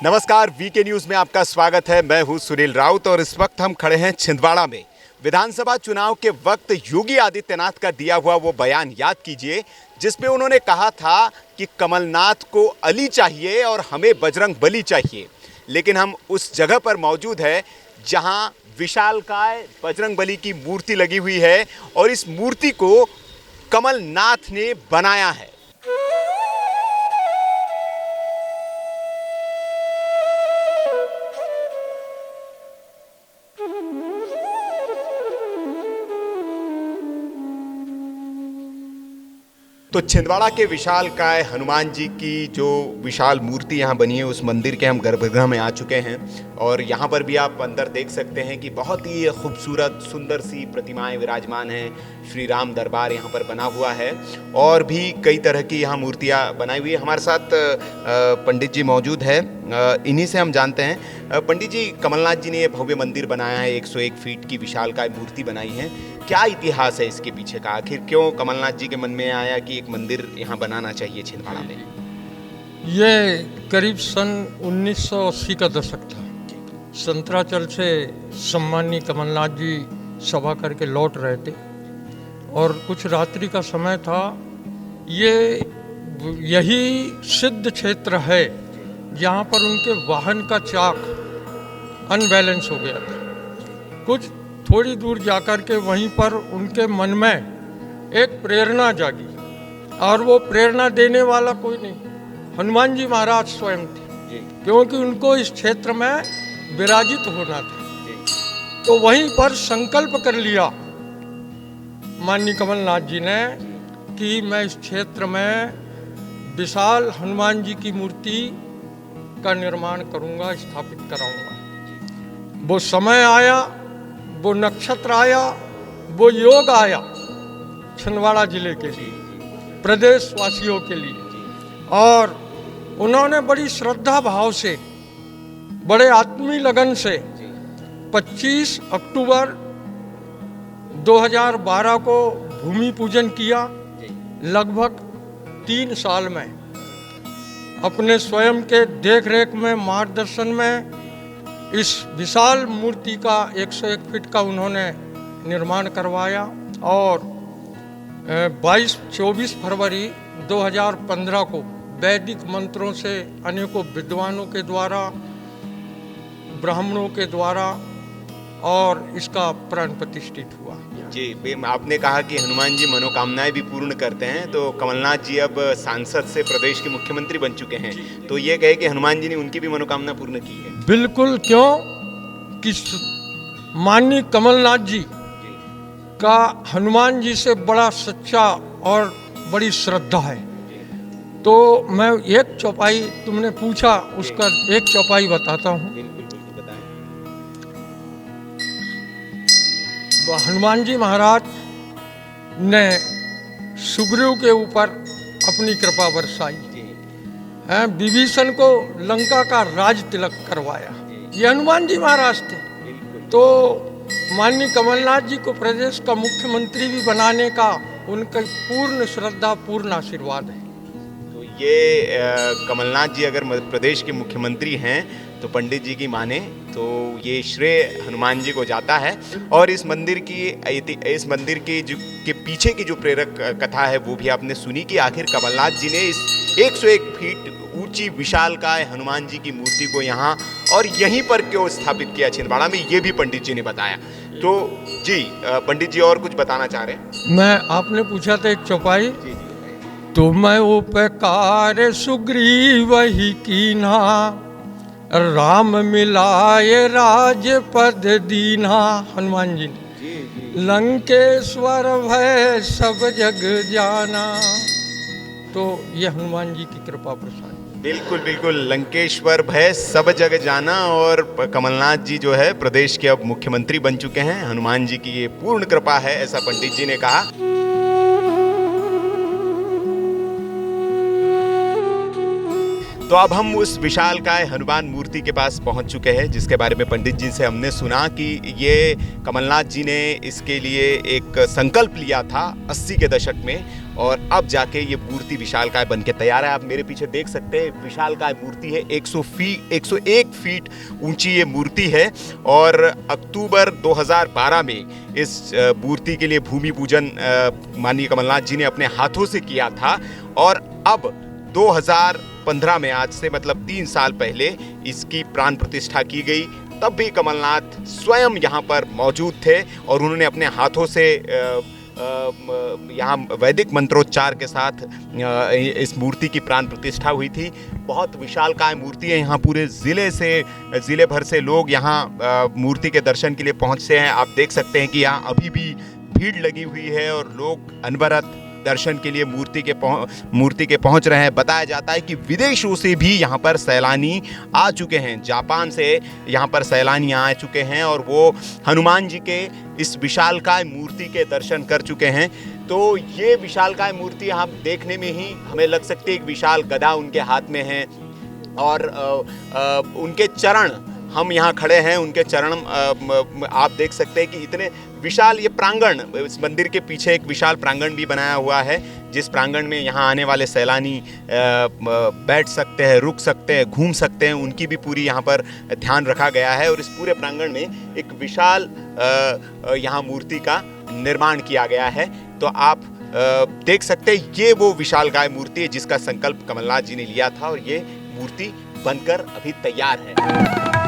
नमस्कार, VK news में आपका स्वागत है। मैं हूं सुनील राउत और इस वक्त हम खड़े हैं छिंदवाड़ा में। विधानसभा चुनाव के वक्त योगी आदित्यनाथ का दिया हुआ वो बयान याद कीजिए, जिसमें उन्होंने कहा था कि कमलनाथ को अली चाहिए और हमें बजरंग बली चाहिए। लेकिन हम उस जगह पर मौजूद है जहां विशालकाय बजरंग बली की मूर्ति लगी हुई है और इस मूर्ति को कमलनाथ ने बनाया है। तो छिंदवाड़ा के विशालकाय हनुमान जी की जो विशाल मूर्ति यहाँ बनी है, उस मंदिर के हम गर्भगृह में आ चुके हैं और यहाँ पर भी आप अंदर देख सकते हैं कि बहुत ही खूबसूरत सुंदर सी प्रतिमाएं विराजमान हैं। श्री राम दरबार यहाँ पर बना हुआ है और भी कई तरह की यहाँ मूर्तियाँ बनाई हुई है। हमारे साथ पंडित जी मौजूद है, इन्हीं से हम जानते हैं। पंडित जी, कमलनाथ जी ने ये भव्य मंदिर बनाया है, 101 फीट की विशालकाय मूर्ति बनाई है। क्या इतिहास है इसके पीछे का? आखिर क्यों कमलनाथ जी के मन में आया कि एक मंदिर यहाँ बनाना चाहिए छिंदवाड़ा में? ये करीब सन 1980 का दशक था। संतराचल से सम्माननीय कमलनाथ जी सभा करके लौट रहे थे और कुछ रात्रि का समय था। यही सिद्ध क्षेत्र है जहाँ पर उनके वाहन का चाक अनबैलेंस हो गया था। कुछ थोड़ी दूर जाकर के वहीं पर उनके मन में एक प्रेरणा जागी और वो प्रेरणा देने वाला कोई नहीं, हनुमान जी महाराज स्वयं थे, क्योंकि उनको इस क्षेत्र में विराजित होना था। तो वहीं पर संकल्प कर लिया माननीय कमलनाथ जी ने कि मैं इस क्षेत्र में विशाल हनुमान जी की मूर्ति का निर्माण करूंगा, स्थापित कराऊंगा। वो समय आया, वो नक्षत्र आया, वो योग आया छिंदवाड़ा जिले के लिए, प्रदेशवासियों के लिए। और उन्होंने बड़ी श्रद्धा भाव से, बड़े आत्मीय लगन से 25 अक्टूबर 2012 को भूमि पूजन किया। लगभग 3 साल में अपने स्वयं के देखरेख में, मार्गदर्शन में इस विशाल मूर्ति का 101 फीट का उन्होंने निर्माण करवाया और 24 फरवरी 2015 को वैदिक मंत्रों से अनेकों विद्वानों के द्वारा, ब्राह्मणों के द्वारा और इसका प्राण प्रतिष्ठित हुआ। जी, आपने कहा कि हनुमान जी मनोकामनाएं भी पूर्ण करते हैं, तो कमलनाथ जी अब सांसद से प्रदेश के मुख्यमंत्री बन चुके हैं, तो ये कहे कि हनुमान जी ने उनकी भी मनोकामना पूर्ण की है। बिल्कुल, क्यों कि माननीय कमलनाथ जी का हनुमान जी से बड़ा सच्चा और बड़ी श्रद्धा है। तो मैं एक चौपाई, तुमने पूछा, उसका एक चौपाई बताता हूँ। हनुमान जी महाराज ने सुग्रीव के ऊपर अपनी कृपा बरसाई, विभीषण को लंका का राज तिलक करवाया, ये हनुमान जी महाराज थे। तो माननीय कमलनाथ जी को प्रदेश का मुख्यमंत्री भी बनाने का उनका पूर्ण श्रद्धा, पूर्ण आशीर्वाद है। तो ये कमलनाथ जी अगर प्रदेश के मुख्यमंत्री हैं तो पंडित जी की माने तो ये श्रेय हनुमान जी को जाता है। और इस मंदिर की के पीछे की जो प्रेरक कथा है वो भी आपने सुनी कि आखिर कमलनाथ जी ने इस 101 फीट ऊंची विशालकाय हनुमान जी की मूर्ति को यहाँ और यहीं पर क्यों स्थापित किया छिंदवाड़ा में, ये भी पंडित जी ने बताया। तो जी पंडित जी और कुछ बताना चाह रहे हैं? मैं, आपने पूछा था एक चौपाई, तो मैं उपकार सुग्रीव ही कीन्हा, राम मिलाए राज पद दीन्हा। हनुमान जी ने लंकेश्वर भय सब जग जाना, तो ये हनुमान जी की कृपा प्रसाद। बिल्कुल बिल्कुल, लंकेश्वर भय सब जग जाना। और कमलनाथ जी जो है प्रदेश के अब मुख्यमंत्री बन चुके हैं, हनुमान जी की ये पूर्ण कृपा है, ऐसा पंडित जी ने कहा। तो अब हम उस विशालकाय हनुमान मूर्ति के पास पहुंच चुके हैं, जिसके बारे में पंडित जी से हमने सुना कि ये कमलनाथ जी ने इसके लिए एक संकल्प लिया था 80 के दशक में और अब जाके ये मूर्ति विशालकाय बन के तैयार है। आप मेरे पीछे देख सकते हैं विशालकाय मूर्ति है, 101 फीट ऊंची ये मूर्ति है और अक्टूबर 2012 में इस मूर्ति के लिए भूमि पूजन माननीय कमलनाथ जी ने अपने हाथों से किया था और अब 2015 में, आज से मतलब 3 साल पहले इसकी प्राण प्रतिष्ठा की गई। तब भी कमलनाथ स्वयं यहाँ पर मौजूद थे और उन्होंने अपने हाथों से यहाँ वैदिक मंत्रोच्चार के साथ इस मूर्ति की प्राण प्रतिष्ठा हुई थी। बहुत विशालकाय मूर्ति है, यहाँ पूरे ज़िले भर से लोग यहाँ मूर्ति के दर्शन के लिए पहुँचते हैं। आप देख सकते हैं कि यहाँ अभी भी भीड़ लगी हुई है और लोग अनवरत दर्शन के लिए मूर्ति के पहुंच रहे हैं। बताया जाता है कि विदेशों से भी यहाँ पर सैलानी आ चुके हैं, जापान से यहाँ पर सैलानी आ चुके हैं और वो हनुमान जी के इस विशालकाय मूर्ति के दर्शन कर चुके हैं। तो ये विशालकाय मूर्ति हम देखने में ही हमें लग सकती है एक विशाल गदा उनके हाथ में है और उनके चरण, हम यहाँ खड़े हैं, उनके चरण आप देख सकते हैं कि इतने विशाल ये प्रांगण, इस मंदिर के पीछे एक विशाल प्रांगण भी बनाया हुआ है जिस प्रांगण में यहाँ आने वाले सैलानी बैठ सकते हैं, रुक सकते हैं, घूम सकते हैं, उनकी भी पूरी यहाँ पर ध्यान रखा गया है। और इस पूरे प्रांगण में एक विशाल यहाँ मूर्ति का निर्माण किया गया है। तो आप देख सकते हैं ये वो विशालकाय मूर्ति है जिसका संकल्प कमलनाथ जी ने लिया था और ये मूर्ति बनकर अभी तैयार है।